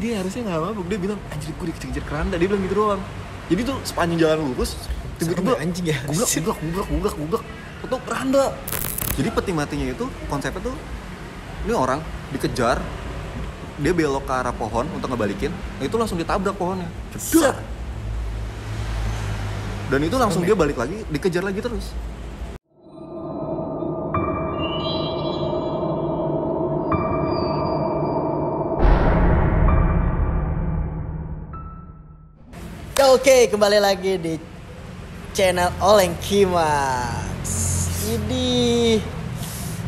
dia harusnya nggak mabuk. Dia bilang anjir gue dikejar-kejar keranda, dia bilang gitu doang. Jadi tuh sepanjang jalan lurus tiba-tiba anjing ya. Gublak itu keranda. Jadi peti matinya itu konsepnya tuh ini orang dikejar, dia belok ke arah pohon untuk ngebalikin, itu langsung ditabrak pohonnya. Jedar. Dan itu langsung dia balik lagi, dikejar lagi terus. Oke, kembali lagi di channel Oleng Kimax. Ini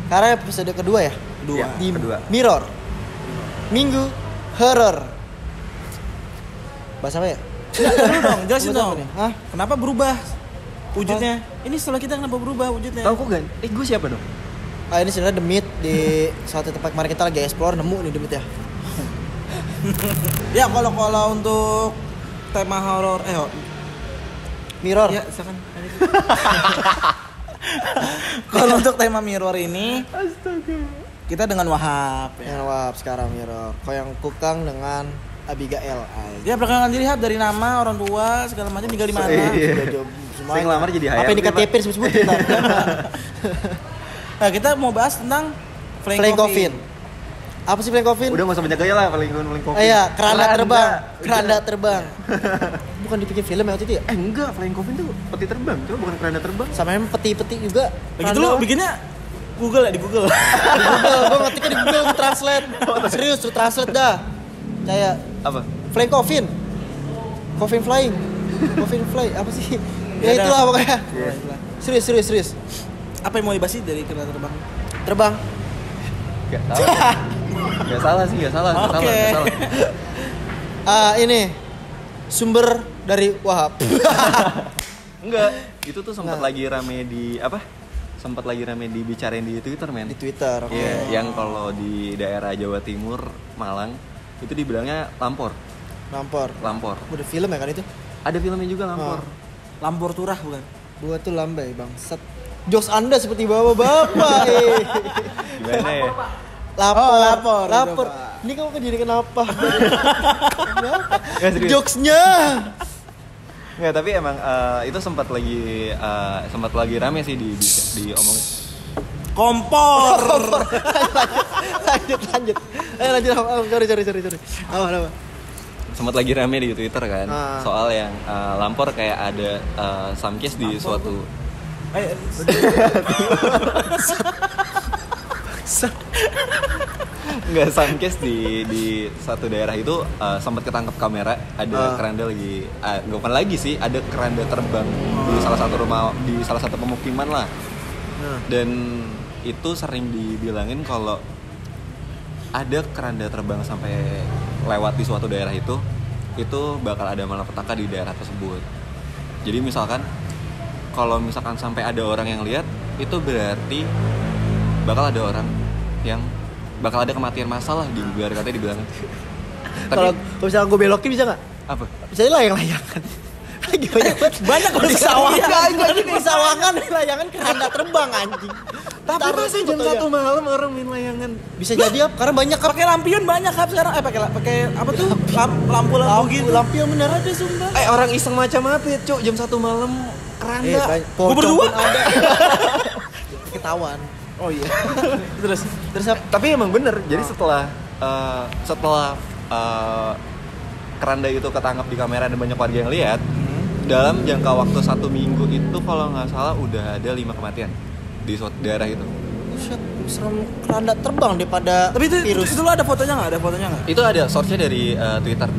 karena episode kedua ya? Ya, di kedua. Mirror Minggu Horror. Bahasa apa ya? Dulu dong, jelasin Bahasa dong. apa nih? Hah? Kenapa berubah wujudnya? Ini setelah kita kenapa berubah wujudnya? Tahu kok kan? Gue siapa dong? Ini sebenarnya The Meat di suatu tempat kemarin kita lagi explore, nemu nih The Meat ya. Ya kalau untuk tema horor Mirror. ya silakan. Kalau untuk tema mirror ini, astaga. Kita dengan Wahab ya. Yang wap sekarang Mirror. Kau yang Kukang dengan Abigail. Ya perkenalkan diri Hab, dari nama, orang tua, segala macam, tinggal di mana. Iya. Saya ngelamar jadi hayam. Apa yang di KTP disebut-sebutin? Nah, kita mau bahas tentang Flying Coffin. Apa sih Flying Coffin? Udah nggak usah banyak gaya lah, paling kopi. Iya, keranda terbang. Bukan dibikin film ya waktu itu ya? Enggak, flying coffin tuh peti terbang, cuma bukan keranda terbang. Sama yang peti-peti juga. Begitu lo bikinnya Google ya, di Google. Di Google, gue ngetiknya di Google, gue translate. Serius, tuh translate dah. Kayak Apa? Flying Coffin. Coffin flying. Coffin fly, apa sih? Ya Ya, itulah dah. pokoknya. Iya. Serius. Apa yang mau dibahas sih dari kereta terbang? Terbang. Gak tahu. Gak salah sih, gak salah. Oke. Ini sumber dari Wahab. Enggak, itu tuh sempat Nggak. lagi rame di apa? Sempat lagi rame dibicarain di Twitter, men. Di Twitter. Oke. Iya, yang kalau di daerah Jawa Timur, Malang, itu dibilangnya lampor. Lampor. Udah film ya kan itu? Ada filmnya juga lampor. Lampor Turah bukan? Gua tuh lambai bangsat. Jokes Anda seperti bapak-bapak. Gimana ya? Lapor. Lapor. Ini kamu kejadian kenapa? Nggak, serius. Jokesnya. Enggak, tapi emang itu sempat lagi rame sih di omongin. Kompor. Lanjut. Lanjut. Sorry. Apa? Sempat lagi rame di Twitter kan, Ah. soal yang lampor kayak ada samkes di suatu nggak samkes di satu daerah itu sempat ketangkep kamera ada keranda lagi nggak bukan lagi sih, ada keranda terbang di salah satu rumah, di salah satu pemukiman lah. Dan itu sering dibilangin kalau ada keranda terbang sampai lewat di suatu daerah itu bakal ada malapetaka di daerah tersebut. Jadi misalkan kalau misalkan sampai ada orang yang lihat, itu berarti bakal ada orang yang bakal ada kematian massal lah, biar katanya dibilangin. Kalau misalnya gue belokin bisa nggak? Apa? Bisa layang-layangan. Lagi banyak kalau di sekarang, sawangan. Di sawangan layangan keranda terbang anjing. Tapi Taruh masa jam fotonya. 1 malam orang main layangan? Bisa jadi apa? Karena banyak kan Pakai lampion banyak kan sekarang. Pakai apa tuh? Lampu gitu. lampu yang bener ada sumpah. Orang iseng macam apa ya, Cuk? Jam 1 malam keranda. Pocong berdua? pun ada. Ketahuan. Oh iya. Terus apa? Tapi emang bener. Jadi setelah keranda itu ketangkap di kamera dan banyak warga yang lihat, dalam jangka waktu 1 minggu itu kalau nggak salah udah ada 5 kematian di suatu daerah itu. Buset, serem keranda terbang daripada Tapi virus. itu lo ada fotonya nggak? Itu ada source-nya dari Twitter.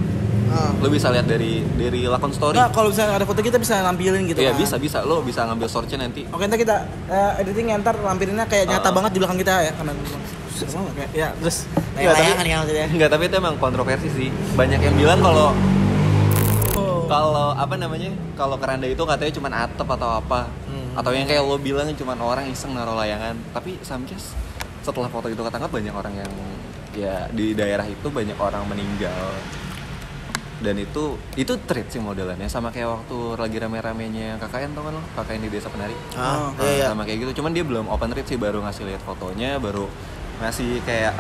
Ah. Lo bisa lihat dari akun story. Nah, kalau misalnya ada foto kita bisa nampilin gitu Iya, kan? bisa. Lo bisa ngambil source-nya nanti. Oke, ntar kita editing ntar lampirinnya kayak nyata banget di belakang kita ya. Karena ya, terus Layangan ya maksudnya. Enggak, tapi itu emang kontroversi sih. Banyak yang bilang kalau kalau keranda itu katanya cuma atap atau apa. Atau yang kayak lo bilang cuma orang iseng naruh layangan. Tapi samkes setelah foto itu ketangkap, banyak orang yang ya di daerah itu banyak orang meninggal. Dan itu treat sih modelannya, sama kayak waktu lagi rame-ramenya KKN, tau kan lo? KKN di Desa Penari. Iya. Sama kayak gitu. Cuman dia belum open treat sih, baru ngasih lihat fotonya, baru ngasih kayak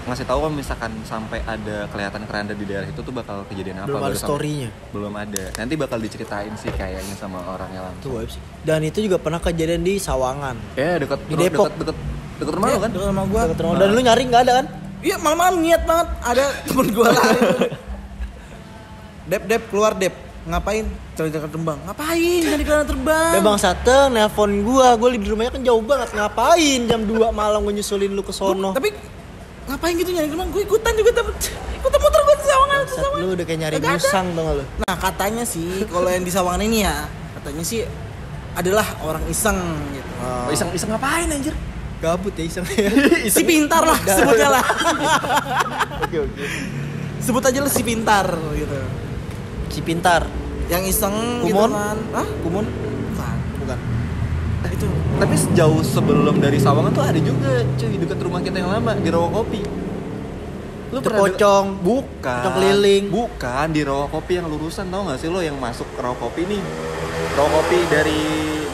ngasih tahu kalau misalkan sampai ada kelihatan keranda di daerah itu tuh bakal kejadian apa. Belum ada story-nya. Belum ada. Nanti bakal diceritain sih kayaknya sama orangnya langsung. Tuh web sih. Dan itu juga pernah kejadian di Sawangan. Ya dekat Di Depok. Dekat rumah lo kan? Dekat rumah gua. Dekat rumah. Dan lu nyari nggak ada kan? Iya, malam-malam niat banget ada temen gua lari. Dep keluar Dep. Ngapain? Cari-cari terbang. Ngapain? Jadi kerana terbang. Udah Bang Sate nelpon gua di rumahnya kan jauh banget. Ngapain jam 2 malam gua nyusulin lu ke sono? Tapi ngapain gitu nyari terbang? Gue ikutan juga ikutan motor gua di Sawangan. Lu udah kayak nyari musang tau gak lu? Nah, katanya sih kalau yang di Sawangan ini ya, katanya sih adalah orang iseng gitu. Oh, iseng ngapain anjir? Gabut ya iseng. Si pintar lah sebutnya lah. Oke. Sebut aja lah si pintar gitu. Si pintar. Yang iseng gitu Kumon? kan. Hah? Kumon? Bukan. Itu. Tapi sejauh sebelum dari Sawangan tuh ada juga cuy dekat rumah kita yang lama di Rawa Kopi. Lu Itu pocong. Bukan. Pocong keliling. Bukan di Rawa Kopi yang lurusan, tau gak sih lo yang masuk ke Rawa Kopi nih. Rawa Kopi dari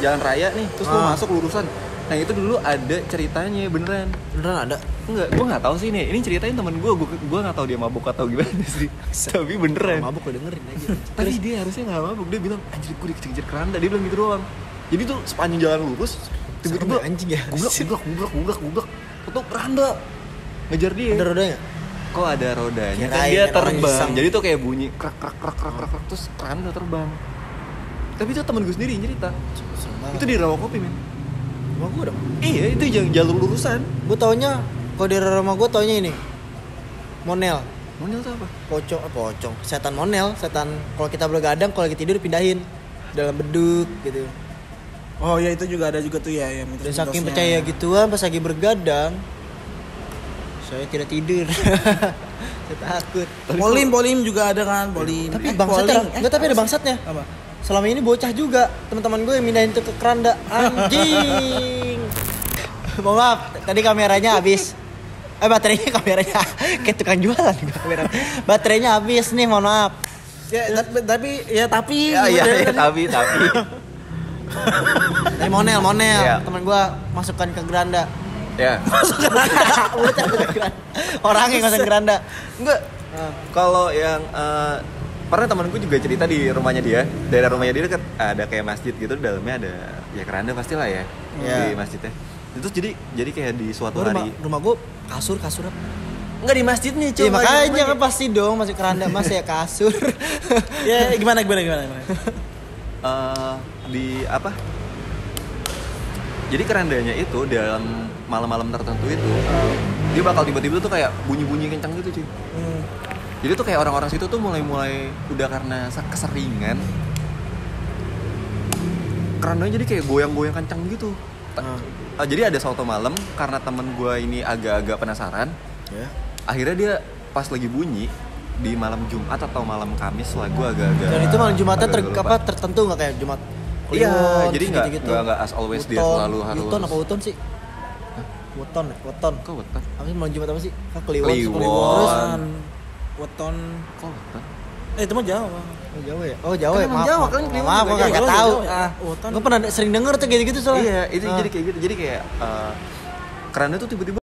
Jalan Raya nih, terus lo masuk lurusan. Nah itu dulu ada ceritanya beneran. Beneran ada? Enggak, gue nggak tahu sih nih. Ini ceritain temen gue nggak tahu dia mabuk atau gimana sih. Tapi beneran. Mabuk lo dengerin aja. Tapi dia harusnya nggak mabuk. Dia bilang anjir gue dikejar keranda. Dia bilang gitu doang. Jadi tuh sepanjang jalan lurus tiba-tiba anjing ya. Gublak. Tuh keranda ngejar dia. Ada rodanya? Kok ada rodanya? Kan Kirain dia orang terbang. iseng. Jadi tuh kayak bunyi krak terus keranda terbang. Tapi itu temen gue sendiri yang cerita. Itu di Rawa Kopi men. Rumah gua dong. Iya itu jalur lurusan. Gua taunya kalau di rumah gua taunya ini. Monel. Monel tuh apa? Pocong. Setan monel, setan kalau kita begadang kalau lagi tidur pindahin dalam beduk gitu. Oh ya itu juga ada juga tuh ya yang Dan saking percaya gituan pas lagi bergadang saya tidak tidur. Saya takut. Polim juga ada kan, polim. Tapi bangsatnya enggak, tapi ada bangsatnya. Apa? Selama ini bocah juga teman-teman gue yang mindahin tuh ke keranda. Anjing. Mohon maaf, tadi kameranya habis. Baterainya kameranya kayak tukang jualan kamera. Baterainya habis nih, mohon maaf. Ya tapi Tapi Dari Monel, Iya. teman gue masukkan ke keranda. ya. Orangnya masuk keranda. Enggak. Kalau yang pernah temanku juga cerita di rumahnya dia, daerah rumahnya dia dekat ada kayak masjid gitu, di dalamnya ada ya keranda pastilah ya di masjidnya. Itu jadi kayak di suatu hari. Rumah gue kasur apa? Enggak di masjid nih, Iya makanya kan pasti dong masuk keranda mas ya kasur. Ya gimana? Di apa? Jadi kerandanya itu dalam malam-malam tertentu itu dia bakal tiba-tiba tuh kayak bunyi-bunyi kencang gitu cuy. Jadi tuh kayak orang-orang situ tuh mulai udah karena keseringan kerandanya jadi kayak goyang-goyang kencang gitu. Jadi ada suatu malam karena temen gue ini agak-agak penasaran, akhirnya dia pas lagi bunyi di malam Jumat atau malam Kamis lah, gue agak-agak. Dan itu malam Jumatnya tertentu nggak kayak Jumat? Iya, Kliwon, jadi nggak as always dia selalu harus. Weton apa weton sih? Weton. Kok weton? Apa sih malam Jumat apa sih? Kliwon. Kliwon. Weton. Kok weton? Itu mah Jawa. Oh Jawa ya? Oh Jawa ya? Kan emang Jawa, kan Kliwon Maaf, juga gue nggak Jawa. tahu. Weton. Gue pernah sering denger tuh gitu soalnya. Iya, itu jadi kayak gitu. Jadi kayak keranda tuh tiba-tiba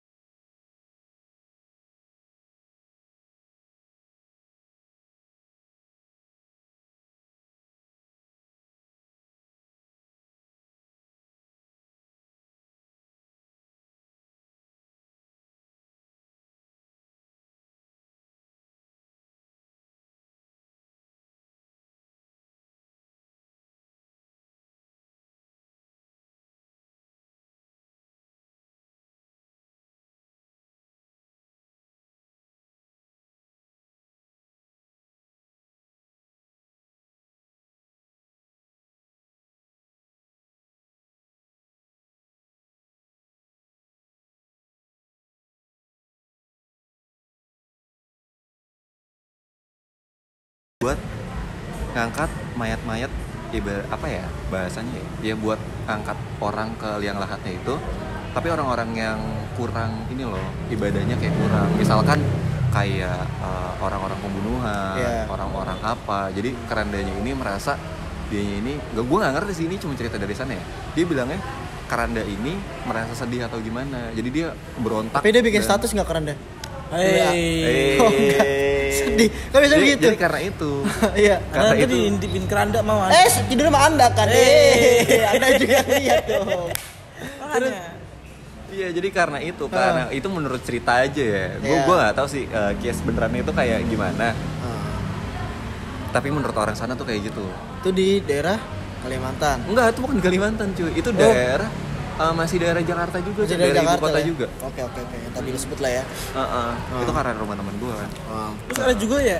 buat ngangkat mayat-mayat apa ya bahasanya ya buat angkat orang ke liang lahatnya itu, tapi orang-orang yang kurang ini loh ibadahnya kayak kurang, misalkan kayak orang-orang pembunuhan, orang-orang apa, jadi kerandanya ini merasa dianya ini gue nggak ngerti sih, ini cuma cerita dari sana ya, dia bilangnya keranda ini merasa sedih atau gimana, jadi dia berontak. Tapi dia bikin status nggak keranda? Oh, enggak. Sedih. Kan biasanya Jadi, gitu. jadi karena itu. Iya. Karena Karena itu itu. diintipin keranda mau. Tidur sama Anda kan. Anda juga lihat dong. Makanya. Iya, jadi karena itu, karena itu menurut cerita aja ya. Iya. Gue nggak tahu sih case benerannya itu kayak gimana. Tapi menurut orang sana tuh kayak gitu. Itu di daerah Kalimantan. Enggak, itu bukan Kalimantan cuy. Itu daerah masih daerah Jakarta juga, Masih daerah ibu Jakarta kota ya? juga. Oke. Yang tadi lu sebut lah ya. Itu karena rumah teman gue kan. Terus ada juga ya,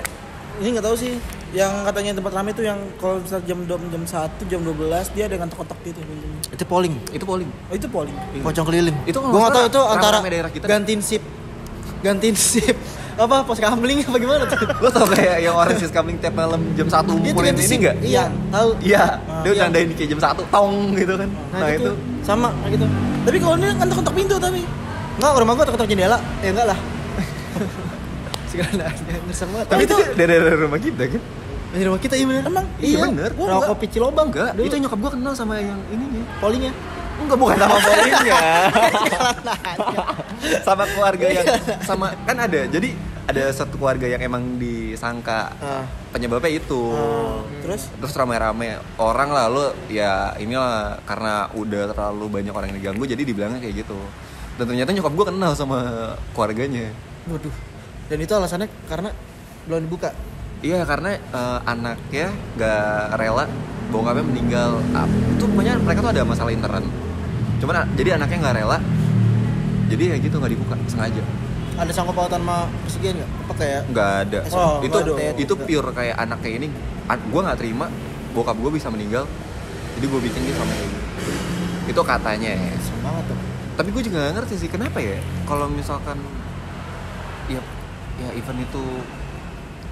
ini nggak tahu sih, yang katanya tempat rame itu yang kalau misalnya jam 1, jam 12 dia ada ngetok-ngetok gitu pintunya. Itu polling. Itu polling. Oh itu polling. Pocong keliling. Itu kalau gua nggak tahu nggak itu salah antara rame-rame daerah kita. gantiin sip apa pos kamling apa gimana tuh? Lo tau kayak yang orang sis kamling tiap malam jam 1 Dia tuh mukulin ganti ini sip. enggak? Iya, tahu. Iya, dia Iya. nandain kayak jam 1 tong gitu kan. Nah, itu sama kayak gitu. Tapi kalau dia ngetok-ngetok pintu tapi. Enggak, rumah gua ketok jendela. Ya enggak lah. Segala ngereseng banget. tapi itu dari rumah kita kan. Di rumah kita iya bener. Emang? Iya, bener. Gua enggak kopi Cilobang. Enggak, Dulu. itu nyokap gua kenal sama yang ininya. pollingnya. Enggak, bukan sama pollingnya. Sama keluarga yang sama kan ada. Jadi ada satu keluarga yang emang disangka penyebabnya itu. Terus rame-rame orang lalu ya inilah karena udah terlalu banyak orang yang diganggu jadi dibilangnya kayak gitu. Dan ternyata nyokap gua kenal sama keluarganya. Waduh. Dan itu alasannya karena belum dibuka. Iya, karena anaknya gak rela bokapnya meninggal. Itu pokoknya mereka tuh ada masalah intern. Cuman jadi anaknya gak rela. Jadi ya gitu gak dibuka sengaja. Ada sangkut pautan sama pesugihan nggak? Apa kayak? Nggak ada. Oh, itu nggak ada. itu pure kayak anak kayak ini. Gue nggak terima bokap gue bisa meninggal. Jadi gue bikin dia sama kayak gitu. Itu katanya ya. Semangat tuh. Tapi gue juga nggak ngerti sih kenapa ya. Kalau misalkan ya event itu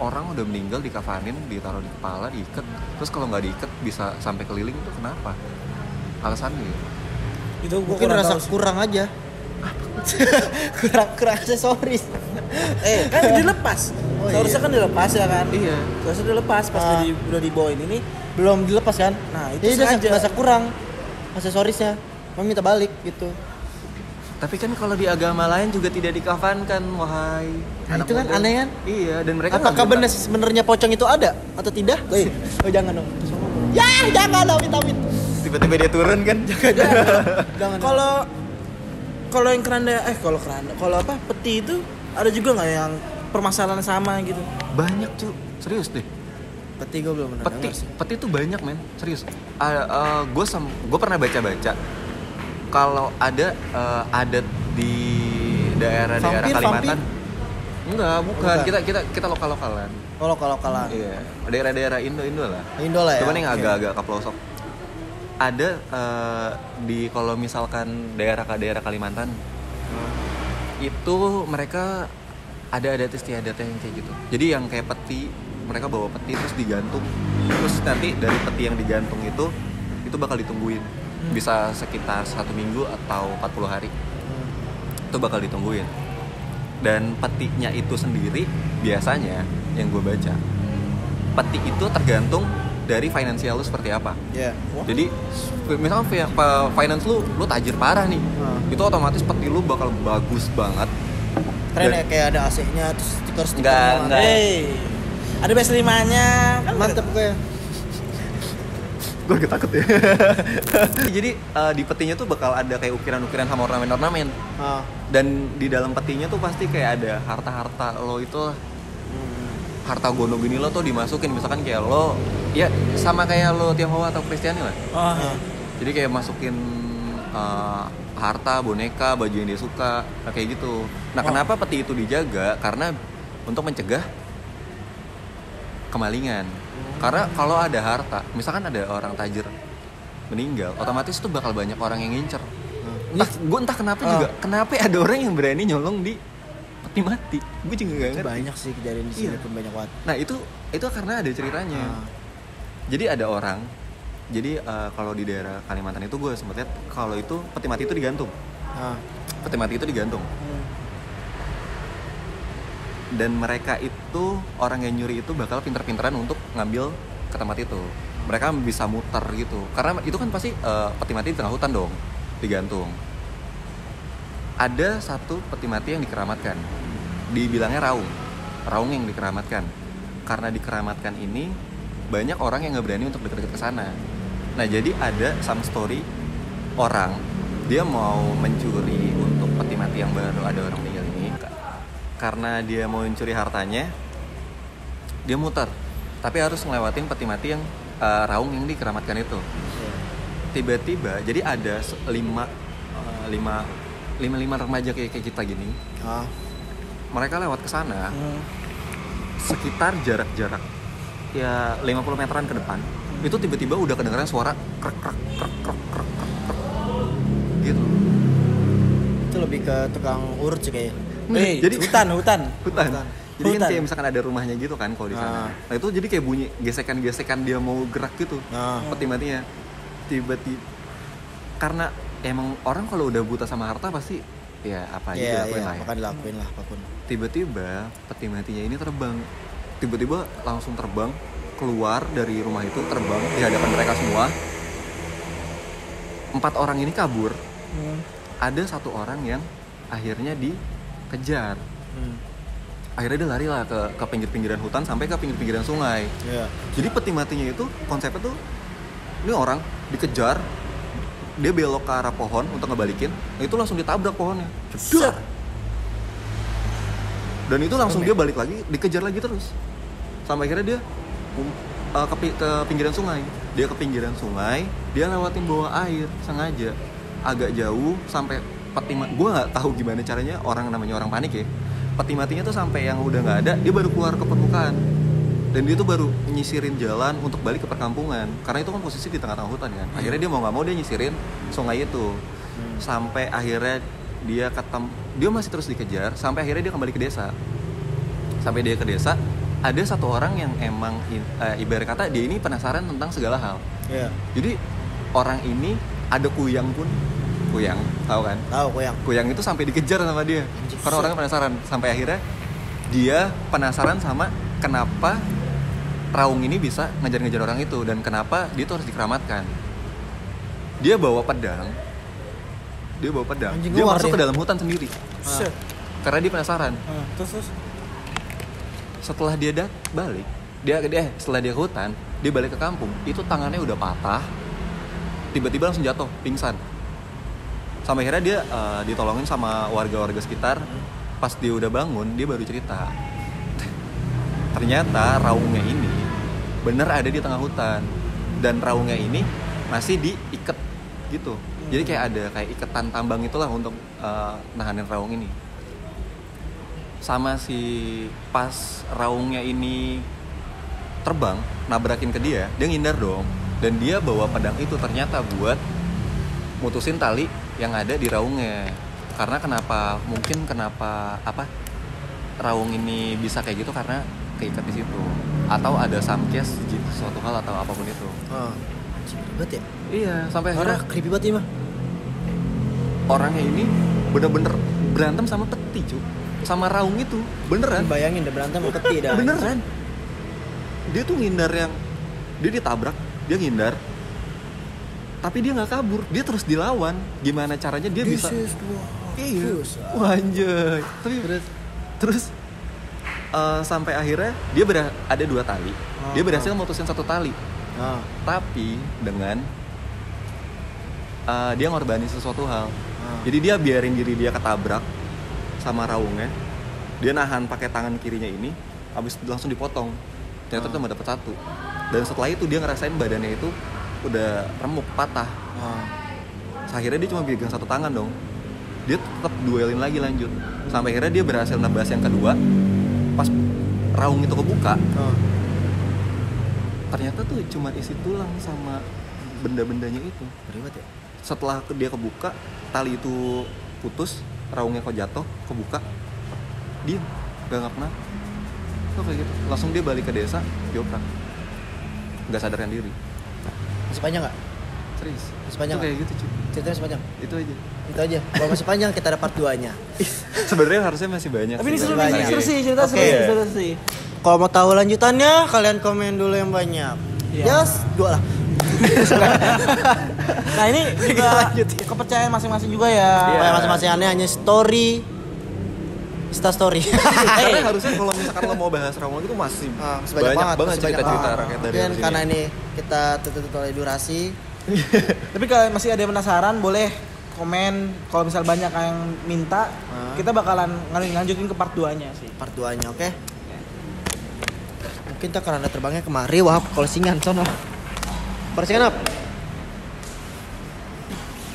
orang udah meninggal dikafanin, ditaruh di kepala, diikat. Terus kalau nggak diikat bisa sampai keliling itu kenapa? Alasannya ya. Itu gua Mungkin rasa kurang aja. kurang aksesoris. kan dilepas. Oh, Seharusnya iya. kan dilepas ya kan? Iya. Seharusnya dilepas pas udah dibawain ini. Belum dilepas kan? Nah, itu Jadi dia sengaja. rasa kurang aksesorisnya. Mau minta balik gitu. Tapi kan kalau di agama lain juga tidak dikafankan, wahai. Nah, anak itu kan muda. aneh kan? Iya, dan mereka Apakah nggak minta- sebenarnya pocong itu ada atau tidak? Oh jangan dong. Ya jangan dong, amit-amit. tiba-tiba dia turun kan? Jangan. Kalau yang kalau apa peti itu ada juga nggak yang permasalahan sama gitu? Banyak cuy, serius deh. Peti gue belum pernah Peti, dengar sih. peti tuh banyak men, serius. Gue pernah baca-baca kalau ada adat di daerah-daerah Vampir, Kalimantan. Enggak, bukan. Bukan. Kita lokal-lokalan. Oh lokal-lokalan. Iya, daerah-daerah Indo lah. Indo lah ya. Cuman yang Oke. agak-agak ke pelosok. Ada di kalau misalkan daerah Kalimantan itu mereka ada adat istiadat yang kayak gitu. Jadi yang kayak peti, mereka bawa peti terus digantung. Terus nanti dari peti yang digantung itu bakal ditungguin. Bisa sekitar 1 minggu atau 40 hari. Itu bakal ditungguin. Dan petinya itu sendiri biasanya yang gue baca, peti itu tergantung dari finansial lu seperti apa. Iya. Jadi misalkan finance lu tajir parah nih, itu otomatis peti lu bakal bagus banget. Keren Dan- ya, kayak ada AC-nya terus stiker-stiker. Enggak. Ada PS5-nya kan Mantep gue. Gue ketakut ya. Jadi di petinya tuh bakal ada kayak ukiran-ukiran sama ornamen-ornamen. Dan di dalam petinya tuh pasti kayak ada harta-harta lo itu, harta gono gini lo tuh dimasukin. Misalkan kayak lo, ya sama kayak lo Tionghoa atau Kristiani lah. Jadi kayak masukin harta, boneka, baju yang dia suka, kayak gitu. Nah kenapa peti itu dijaga? Karena untuk mencegah kemalingan. Karena kalau ada harta, misalkan ada orang tajir meninggal, otomatis tuh bakal banyak orang yang ngincer. Entah kenapa juga, kenapa ada orang yang berani nyolong di peti mati. Gue juga gak ngerti. Banyak sih kejadian di sini Iya. pun banyak banget. Nah itu karena ada ceritanya. Jadi ada orang, jadi kalau di daerah Kalimantan itu gue sempet lihat kalau itu peti mati itu digantung. Peti mati itu digantung. Dan mereka itu, orang yang nyuri itu bakal pinter-pinteran untuk ngambil ke tempat itu. Mereka bisa muter gitu. Karena itu kan pasti peti mati di tengah hutan dong, digantung. Ada satu peti mati yang dikeramatkan. dibilangnya raung yang dikeramatkan. Karena dikeramatkan ini banyak orang yang nggak berani untuk deket-deket ke sana. Nah jadi ada some story orang dia mau mencuri untuk peti mati yang baru ada orang meninggal ini. Karena dia mau mencuri hartanya, dia muter. Tapi harus ngelewatin peti mati yang raung yang dikeramatkan itu. Tiba-tiba jadi ada lima remaja kayak kita gini. Mereka lewat ke sana. Sekitar jarak ya 50 meteran ke depan. Itu tiba-tiba udah kedengeran suara krek gitu. Itu lebih ke tukang urut sih kayaknya. Jadi hutan. Jadi kan kayak misalkan ada rumahnya gitu kan kalau di sana. Nah itu jadi kayak bunyi gesekan dia mau gerak gitu. Peti matinya. Tiba-tiba karena emang orang kalau udah buta sama harta pasti ya apa aja dilakuin lah ya. Dilakuin lah apapun. Tiba-tiba peti matinya ini terbang. Tiba-tiba langsung terbang keluar dari rumah itu, terbang di hadapan mereka semua. 4 orang ini kabur. Ada 1 orang yang akhirnya dikejar. Akhirnya dia lari lah ke pinggir-pinggiran hutan sampai ke pinggir-pinggiran sungai. Jadi peti matinya itu konsepnya tuh ini orang dikejar, dia belok ke arah pohon untuk ngebalikin, itu langsung ditabrak pohonnya. Jedar. Dan itu langsung dia balik lagi, dikejar lagi terus. Sampai akhirnya dia ke pinggiran sungai. Dia ke pinggiran sungai, dia lewatin bawah air sengaja. Agak jauh sampai peti mati. Gue nggak tahu gimana caranya namanya orang panik ya. Peti matinya tuh sampai yang udah nggak ada, dia baru keluar ke permukaan. Dan dia tuh baru nyisirin jalan untuk balik ke perkampungan. Karena itu kan posisi di tengah-tengah hutan kan. Akhirnya dia mau nggak mau dia nyisirin sungai itu. Sampai akhirnya dia masih terus dikejar. Sampai akhirnya dia kembali ke desa. Sampai dia ke desa, ada 1 orang yang emang ibarat kata dia ini penasaran tentang segala hal. Jadi orang ini ada kuyang, tahu kan? Tahu Kuyang itu sampai dikejar sama dia. Karena orangnya penasaran. Sampai akhirnya dia penasaran sama kenapa raung ini bisa ngejar-ngejar orang itu dan kenapa dia tuh harus dikeramatkan. Dia bawa pedang. Dia masuk ke dalam hutan sendiri. Karena dia penasaran. Terus Setelah dia balik, setelah dia ke hutan, dia balik ke kampung. Itu tangannya udah patah. Tiba-tiba langsung jatuh, pingsan. Sampai akhirnya dia ditolongin sama warga-warga sekitar. Pas dia udah bangun, dia baru cerita. Ternyata raungnya ini bener ada di tengah hutan. Dan raungnya ini masih diikat gitu. Jadi kayak iketan tambang itulah untuk nahanin raung ini. Sama si pas raungnya ini terbang, nabrakin ke dia ngindar dong. Dan dia bawa pedang itu ternyata buat mutusin tali yang ada di raungnya. Karena kenapa raung ini bisa kayak gitu karena keikat di situ. Atau ada some case gitu, suatu hal atau apapun itu. Ribet ya? Iya, sampai akhirnya creepy banget ya mah. Orangnya ini bener-bener berantem sama peti cuy. Sama raung itu, beneran. Bayangin udah berantem sama peti dah. Beneran. Dia tuh ngindar dia ditabrak, dia ngindar. Tapi dia nggak kabur, dia terus dilawan. Gimana caranya dia bisa? Iya. Wah anjay. Tapi terus sampai akhirnya dia ada 2 tali. Dia berhasil mutusin 1 tali. Tapi dengan dia ngorbanin sesuatu hal. Jadi dia biarin diri dia ketabrak sama raungnya. Dia nahan pakai tangan kirinya ini, habis langsung dipotong. Ternyata cuma dapat 1. Dan setelah itu dia ngerasain badannya itu udah remuk, patah. Akhirnya dia cuma pegang 1 tangan dong. Dia tetap duelin lagi lanjut. Sampai akhirnya dia berhasil nebas yang kedua. Pas raung itu kebuka, ternyata tuh cuma isi tulang sama benda-bendanya itu. Ribet ya? Setelah dia kebuka, tali itu putus, raungnya kok jatuh, kebuka, dia gak pernah. Tuh kayak gitu. Langsung dia balik ke desa, dioprak. Gak sadarkan diri. Masih panjang gak? Serius. Masih panjang itu kayak gitu cuy. Ceritanya masih panjang? Itu aja. Kalau masih panjang kita ada part 2-nya. Sebenarnya harusnya masih banyak. Tapi ini seru sih, cerita seru sih. Kalau mau tahu lanjutannya, kalian komen dulu yang banyak. Yes, 2 lah. Nah ini juga kepercayaan masing-masing juga ya. Masing-masing hanya story Instastory. Karena harusnya kalau misalkan lo mau bahas Romo itu masih Masih banyak banget masih cerita-cerita banget. rakyat dari Mungkin sini. karena ini kita tutup oleh durasi. Tapi kalau masih ada yang penasaran boleh komen. Kalau misal banyak yang minta, kita bakalan lanjutin ke part 2-nya sih. Part 2-nya, oke? Mungkin tak karena terbangnya kemari, wah closingan sono. Closingan apa?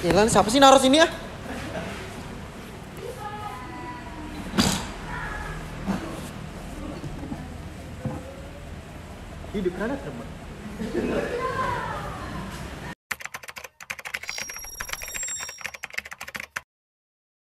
Jalan siapa sih naruh sini ya? Hidup karena terbang.